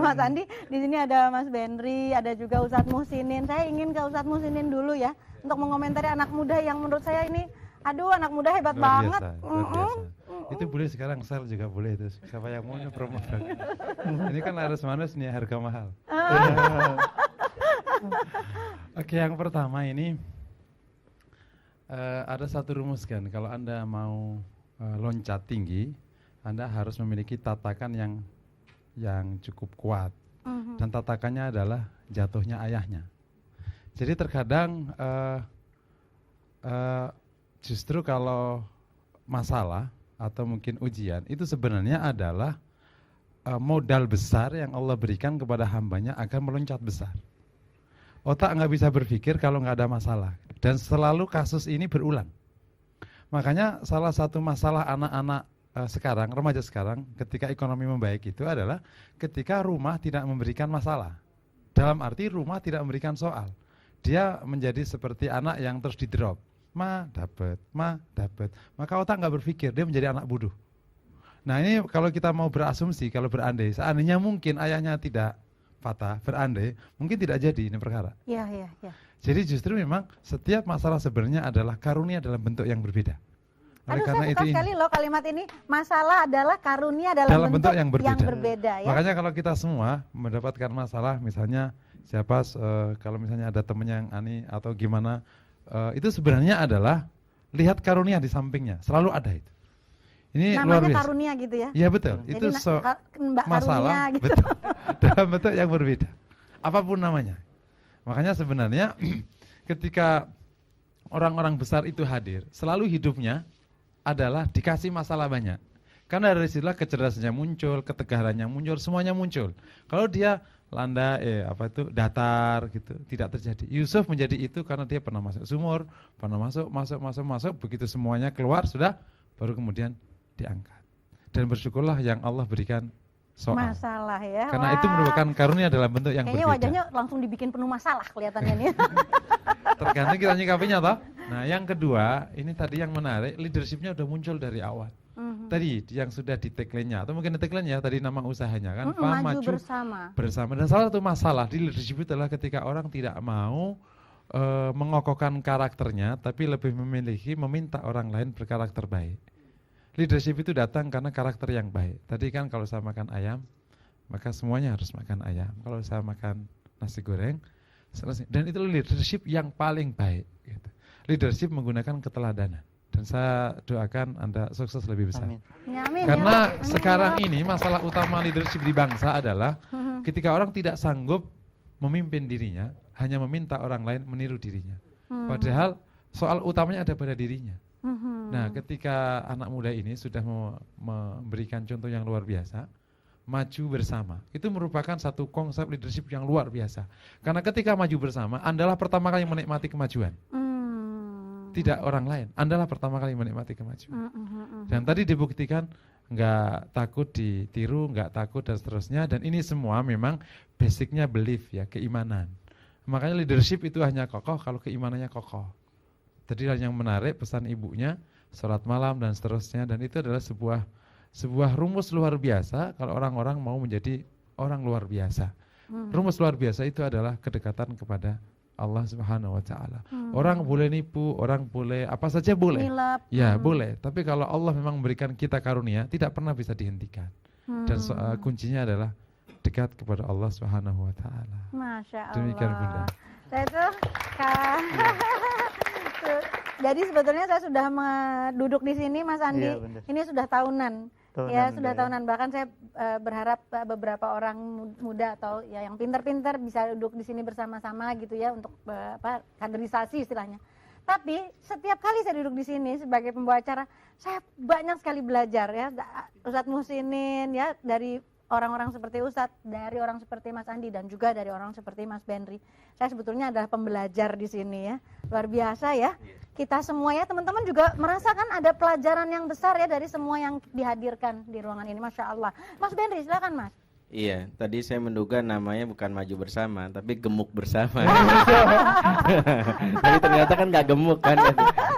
Mas Andi, di sini ada Mas Benri, ada juga Ustadz Muhsinin. Saya ingin ke Ustadz Muhsinin dulu ya, untuk mengomentari anak muda yang menurut saya ini, aduh anak muda hebat luar banget. Biasa, luar biasa. Itu boleh sekarang sel juga boleh itu. Siapa yang mau promo? Ini kan harus manis nih, harga mahal. Oke, yang pertama ini ada satu rumus kan, kalau Anda mau loncat tinggi, Anda harus memiliki tatakan yang cukup kuat. Dan tatakannya adalah jatuhnya ayahnya. Jadi terkadang justru kalau masalah atau mungkin ujian itu sebenarnya adalah modal besar yang Allah berikan kepada hambanya agar meloncat besar. Otak nggak bisa berpikir kalau nggak ada masalah. Dan selalu kasus ini berulang. Makanya salah satu masalah anak-anak sekarang, remaja sekarang, ketika ekonomi membaik itu adalah ketika rumah tidak memberikan masalah. Dalam arti rumah tidak memberikan soal. Dia menjadi seperti anak yang terus di-drop. Ma dapat. Maka otak nggak berpikir, dia menjadi anak bodoh. Nah ini kalau kita mau berasumsi, kalau berandai, seandainya mungkin ayahnya tidak patah, berandai, mungkin tidak jadi ini perkara. Iya. Jadi justru memang setiap masalah sebenarnya adalah karunia dalam bentuk yang berbeda. Aduh, saya suka sekali loh kalimat ini, masalah adalah karunia dalam bentuk yang berbeda ya. Makanya kalau kita semua mendapatkan masalah, misalnya siapa kalau misalnya ada temennya yang ani atau gimana, itu sebenarnya adalah lihat karunia di sampingnya, selalu ada itu. Ini namanya luar biasa. Karunia gitu ya? Iya betul, jadi itu masalah gitu. betul, dalam bentuk yang berbeda, apapun namanya. Makanya sebenarnya ketika orang-orang besar itu hadir, selalu hidupnya adalah dikasih masalah banyak. Karena dari situlah kecerdasannya muncul, ketegarannya muncul, semuanya muncul. Kalau dia datar gitu, tidak terjadi. Yusuf menjadi itu karena dia pernah masuk sumur, pernah masuk, begitu semuanya keluar sudah, baru kemudian diangkat. Dan bersyukurlah yang Allah berikan soal. Masalah ya. Karena itu merupakan karunia dalam bentuk yang kayaknya berbeda. Wajahnya langsung dibikin penuh masalah kelihatannya nih. Tergantung kita nyikapinya toh. Nah yang kedua, ini tadi yang menarik, leadershipnya udah muncul dari awal. Tadi yang sudah di tagline-nya, atau mungkin di tagline-nya tadi nama usahanya kan, maju bersama. Dan salah satu masalah di leadership itu adalah ketika orang tidak mau mengokohkan karakternya, tapi lebih meminta orang lain berkarakter baik. Leadership itu datang karena karakter yang baik. Tadi kan kalau saya makan ayam, maka semuanya harus makan ayam. Kalau saya makan nasi goreng, selesai. Dan itu leadership yang paling baik. Gitu. Leadership menggunakan keteladanan. Dan saya doakan Anda sukses lebih besar. Amin. Karena sekarang ini masalah utama leadership di bangsa adalah ketika orang tidak sanggup memimpin dirinya, hanya meminta orang lain meniru dirinya. Padahal soal utamanya ada pada dirinya. Nah, ketika anak muda ini sudah memberikan contoh yang luar biasa, maju bersama, itu merupakan satu konsep leadership yang luar biasa. Karena ketika maju bersama, Andalah pertama kali menikmati kemajuan. Tidak orang lain, Andalah pertama kali menikmati kemajuan. Dan tadi dibuktikan, nggak takut ditiru, nggak takut dan seterusnya. Dan ini semua memang basicnya belief ya, keimanan. Makanya leadership itu hanya kokoh kalau keimanannya kokoh. Tadi yang menarik pesan ibunya, sholat malam dan seterusnya, dan itu adalah sebuah rumus luar biasa kalau orang-orang mau menjadi orang luar biasa. Rumus luar biasa itu adalah kedekatan kepada Allah Subhanahu wa taala. Orang boleh nipu, orang boleh apa saja boleh. Nilap. Ya, boleh. Tapi kalau Allah memang memberikan kita karunia, tidak pernah bisa dihentikan. Dan kuncinya adalah dekat kepada Allah Subhanahu wa taala. Masya Allah. Demikian Bunda. Saya tuh jadi sebetulnya saya sudah duduk di sini Mas Andi. Iya, ini sudah tahunan. Sudah tahunan. Bahkan saya berharap beberapa orang muda atau ya yang pintar-pintar bisa duduk di sini bersama-sama gitu ya untuk kaderisasi istilahnya. Tapi setiap kali saya duduk di sini sebagai pembawa acara, saya banyak sekali belajar ya, Ustadz Muhsinin ya, dari orang-orang seperti Ustadz, dari orang seperti Mas Andi, dan juga dari orang seperti Mas Benri. Saya sebetulnya adalah pembelajar di sini ya, luar biasa ya. Kita semua ya, teman-teman juga merasakan ada pelajaran yang besar ya dari semua yang dihadirkan di ruangan ini, Masya Allah. Mas Benri, silakan Mas. Iya, tadi saya menduga namanya bukan maju bersama, tapi gemuk bersama. Tapi ternyata kan nggak gemuk kan,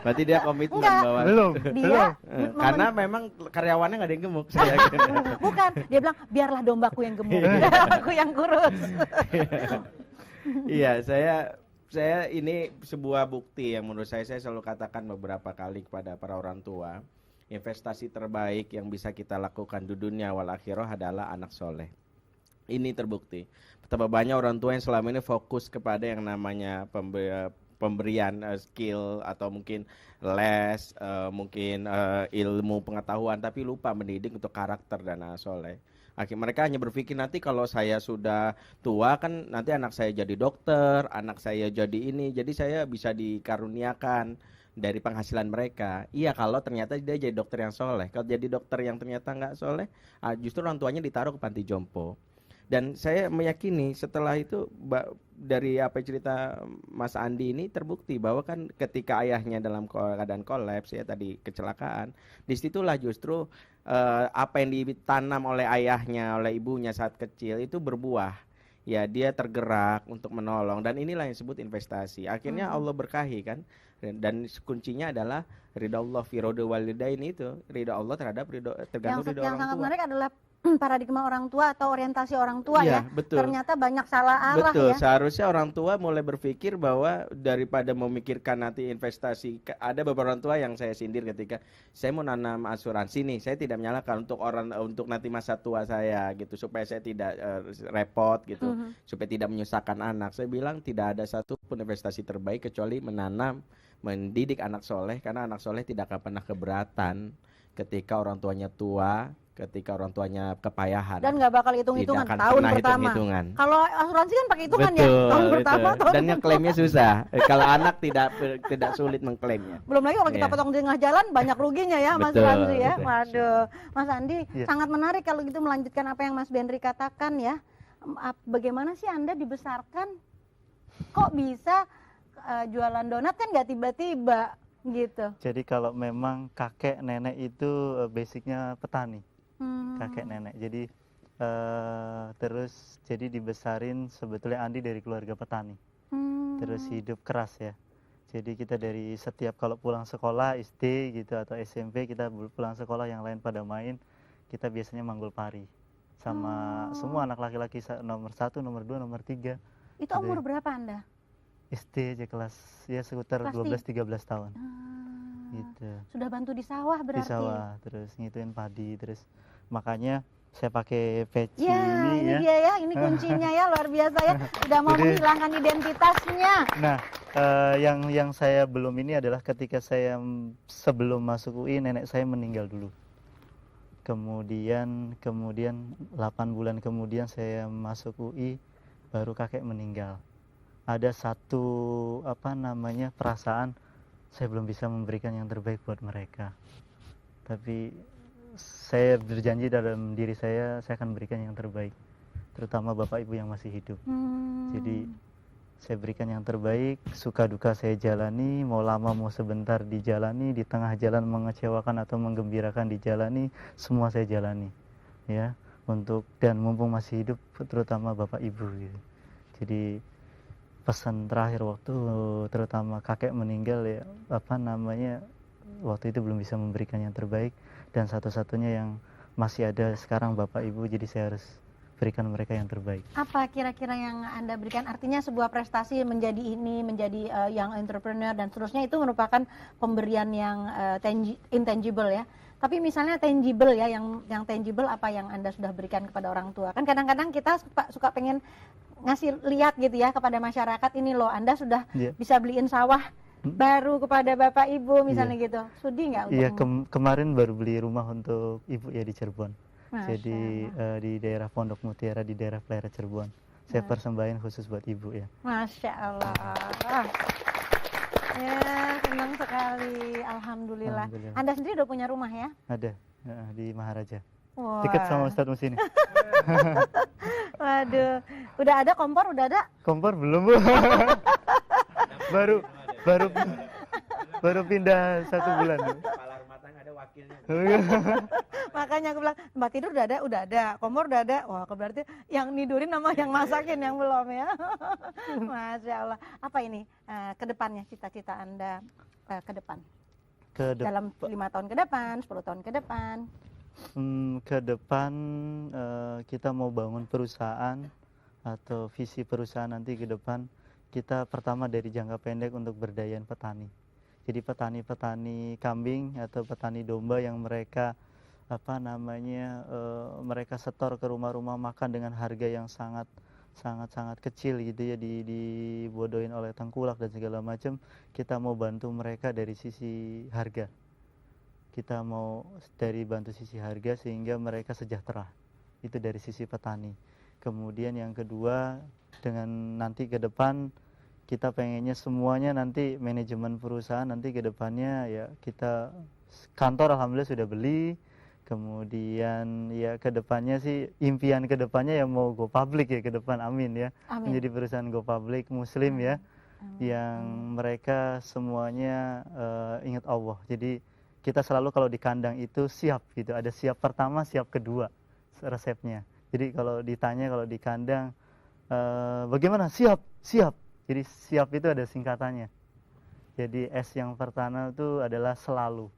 berarti dia komitmen bahwa Dia karena memang karyawannya nggak ada yang gemuk. Saya bukan, dia bilang biarlah dombaku yang gemuk, aku yang kurus. Iya, saya ini sebuah bukti yang menurut saya selalu katakan beberapa kali kepada para orang tua, investasi terbaik yang bisa kita lakukan di dunia wal akhirah adalah anak soleh. Ini terbukti. Betapa banyak orang tua yang selama ini fokus kepada yang namanya pemberian skill atau mungkin les, mungkin ilmu pengetahuan, tapi lupa mendidik untuk karakter dan anak soleh. Akhirnya mereka hanya berpikir nanti kalau saya sudah tua kan nanti anak saya jadi dokter, anak saya jadi ini, jadi saya bisa dikaruniakan dari penghasilan mereka. Iya kalau ternyata dia jadi dokter yang soleh. Kalau jadi dokter yang ternyata nggak soleh, justru orang tuanya ditaruh ke panti jompo. Dan saya meyakini setelah itu dari apa cerita Mas Andi ini terbukti bahwa kan ketika ayahnya dalam keadaan kolaps ya tadi kecelakaan, disitulah justru apa yang ditanam oleh ayahnya, oleh ibunya saat kecil itu berbuah. Ya dia tergerak untuk menolong dan inilah yang disebut investasi. Akhirnya Allah berkahi kan. Dan kuncinya adalah ridha Allah fi ridha walidain itu. Ridha Allah terhadap tergantung ridha orang tua. Yang sangat menarik adalah paradigma orang tua atau orientasi orang tua ya. Betul. Ternyata banyak salah arah betul. ya. Seharusnya orang tua mulai berpikir bahwa daripada memikirkan nanti investasi, ada beberapa orang tua yang saya sindir ketika saya mau nanam asuransi nih, saya tidak menyalahkan untuk nanti masa tua saya gitu supaya saya tidak repot gitu, supaya tidak menyusahkan anak. Saya bilang tidak ada satupun investasi terbaik kecuali mendidik anak soleh, karena anak soleh tidak akan pernah keberatan ketika orang tuanya tua, ketika orang tuanya kepayahan dan nggak bakal hitung-hitungan tahun pertama. Kalau asuransi kan pakai hitungan ya tahun pertama. Dan ngeklaimnya susah. Kalau anak tidak sulit mengklaimnya. Belum lagi kalau kita potong di tengah jalan banyak ruginya ya Mas Ramzi ya. Waduh, Mas Andi sangat menarik kalau gitu melanjutkan apa yang Mas Benri katakan ya. Bagaimana sih Anda dibesarkan kok bisa jualan donat kan nggak tiba-tiba gitu. Jadi kalau memang kakek nenek itu basicnya petani. Kakek nenek. Jadi terus jadi dibesarin sebetulnya Andi dari keluarga petani. Terus hidup keras ya. Jadi kita dari setiap kalau pulang sekolah SD gitu atau SMP kita pulang sekolah yang lain pada main, kita biasanya manggul pari sama semua anak laki-laki nomor 1, nomor 2, nomor 3. Itu umur berapa Anda? SD aja kelas ya sekitar 12-13 tahun. Gitu. Sudah bantu di sawah berarti? Di sawah, terus ngituin padi, terus makanya saya pakai peci ya, ini dia ya, ini kuncinya ya luar biasa ya, sudah mau menghilangkan identitasnya. Nah, yang saya belum ini adalah ketika saya sebelum masuk UI nenek saya meninggal dulu. Kemudian 8 bulan kemudian saya masuk UI baru kakek meninggal. Ada satu perasaan saya belum bisa memberikan yang terbaik buat mereka. Tapi saya berjanji dalam diri saya akan berikan yang terbaik. Terutama bapak ibu yang masih hidup. Jadi saya berikan yang terbaik, suka duka saya jalani, mau lama mau sebentar dijalani, di tengah jalan mengecewakan atau menggembirakan dijalani, semua saya jalani. Ya, dan mumpung masih hidup terutama bapak ibu gitu. Jadi pesan terakhir waktu terutama kakek meninggal ya waktu itu belum bisa memberikan yang terbaik dan satu-satunya yang masih ada sekarang bapak ibu, jadi saya harus berikan mereka yang terbaik. Apa kira-kira yang Anda berikan? Artinya sebuah prestasi menjadi young entrepreneur dan seterusnya itu merupakan pemberian yang intangible ya. Tapi misalnya tangible ya, yang tangible apa yang Anda sudah berikan kepada orang tua? Kan kadang-kadang kita suka pengen ngasih lihat gitu ya kepada masyarakat, ini loh Anda sudah bisa beliin sawah baru kepada bapak ibu misalnya gitu. Sudi nggak? Iya, kemarin baru beli rumah untuk ibu ya di Cirebon. Jadi di daerah Pondok Mutiara di daerah Pleret Cirebon. Saya persembahin khusus buat ibu ya. Masya Allah. Ya, senang sekali. Alhamdulillah. Anda sendiri udah punya rumah ya? Ada, di Maharaja. Dekat sama Ustadz Musini. Waduh, udah ada kompor? Udah ada? Kompor belum, Bu. baru pindah 1 bulan. Kepala rumah tangga ada Makanya aku bilang, tempat tidur udah ada, kompor udah ada. Wah, berarti yang nidurin sama yang masakin yang belum ya. Masya Allah. Apa ini ke depannya cita-cita Anda ke depan? Dalam 5 tahun ke depan, 10 tahun ke depan? Ke depan kita mau bangun perusahaan atau visi perusahaan nanti ke depan, kita pertama dari jangka pendek untuk berdayain petani. Jadi petani-petani kambing atau petani domba yang mereka mereka setor ke rumah-rumah makan dengan harga yang sangat kecil gitu ya, dibodohin oleh tengkulak dan segala macam. Kita mau bantu mereka dari sisi harga. Kita mau bantu sisi harga sehingga mereka sejahtera. Itu dari sisi petani. Kemudian yang kedua, dengan nanti ke depan kita pengennya semuanya nanti manajemen perusahaan nanti ke depannya ya, kita kantor alhamdulillah sudah beli. Kemudian ya ke depannya sih, impian ke depannya ya mau go public ya ke depan, amin ya. Amin. Menjadi perusahaan go public muslim ya. Yang mereka semuanya ingat Allah. Jadi kita selalu kalau di kandang itu siap gitu, ada siap pertama, siap kedua resepnya. Jadi kalau ditanya kalau di kandang bagaimana, siap. Jadi siap itu ada singkatannya. Jadi S yang pertama itu adalah selalu.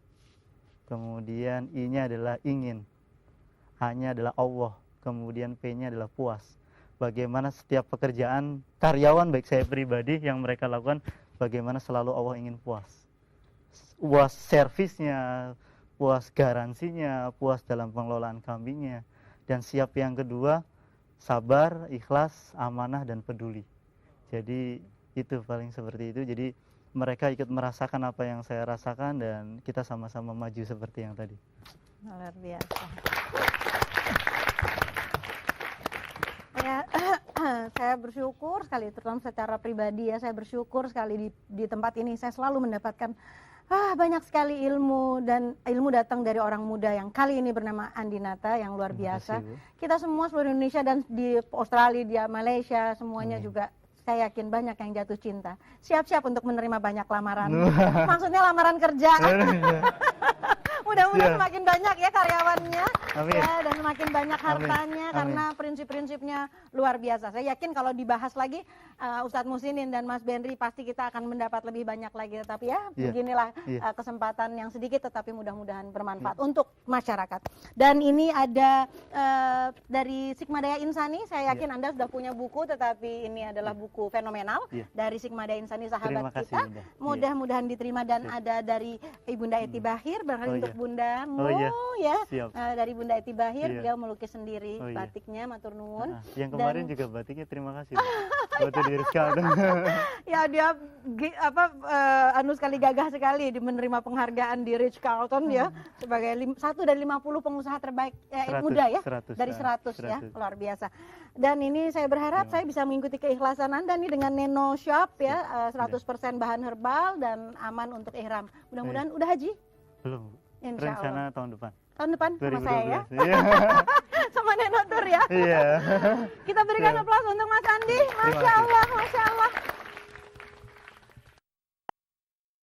Kemudian I-nya adalah ingin. A-nya adalah Allah. Kemudian P-nya adalah puas. Bagaimana setiap pekerjaan karyawan baik saya pribadi yang mereka lakukan, bagaimana selalu Allah ingin puas. Puas servisnya, puas garansinya, puas dalam pengelolaan kambingnya. Dan siap yang kedua, sabar, ikhlas, amanah, dan peduli. Jadi itu paling seperti itu. Jadi mereka ikut merasakan apa yang saya rasakan dan kita sama-sama maju seperti yang tadi. Luar biasa. Ya, saya bersyukur sekali, terutama secara pribadi ya, saya bersyukur sekali di tempat ini saya selalu mendapatkan banyak sekali ilmu, dan ilmu datang dari orang muda yang kali ini bernama Andinata yang luar biasa. Kita semua seluruh Indonesia dan di Australia, di Malaysia semuanya juga saya yakin banyak yang jatuh cinta. Siap-siap untuk menerima banyak lamaran. Maksudnya lamaran kerja. Mudah-mudahan semakin banyak ya karyawannya. Ya, dan semakin banyak hartanya. Karena prinsip-prinsipnya luar biasa. Saya yakin kalau dibahas lagi Ustadz Muhsinin dan Mas Benri pasti kita akan mendapat lebih banyak lagi. Tetapi ya beginilah kesempatan yang sedikit tetapi mudah-mudahan bermanfaat untuk masyarakat. Dan ini ada dari Sikmadaya Insani. Saya yakin Anda sudah punya buku, tetapi ini adalah buku fenomenal dari Sikmadaya Insani, sahabat kita. Mudah-mudahan diterima. Dan ada dari Ibunda Eti Bahir, barangkali untuk Bundamu dari Bunda Eti Bahir, dia melukis sendiri batiknya, matur nuwun. Yang kemarin juga batiknya, terima kasih. Waktu di Rizka. Ya dia sekali gagah sekali menerima penghargaan di Ritz Carlton ya, sebagai satu dari 50 pengusaha terbaik muda ya, 100, dari 100 ya, luar biasa. Dan ini saya berharap saya bisa mengikuti keikhlasan Anda nih dengan Neno Shop ya, 100% bahan herbal dan aman untuk ihram. Mudah-mudahan udah haji? Belum. Insya Rencana Allah. tahun depan. Tahun depan sama saya ya. Sama Neno Tur ya. Iya. Kita berikan aplaus untuk Mas Andi. Masya Allah, Masya Allah.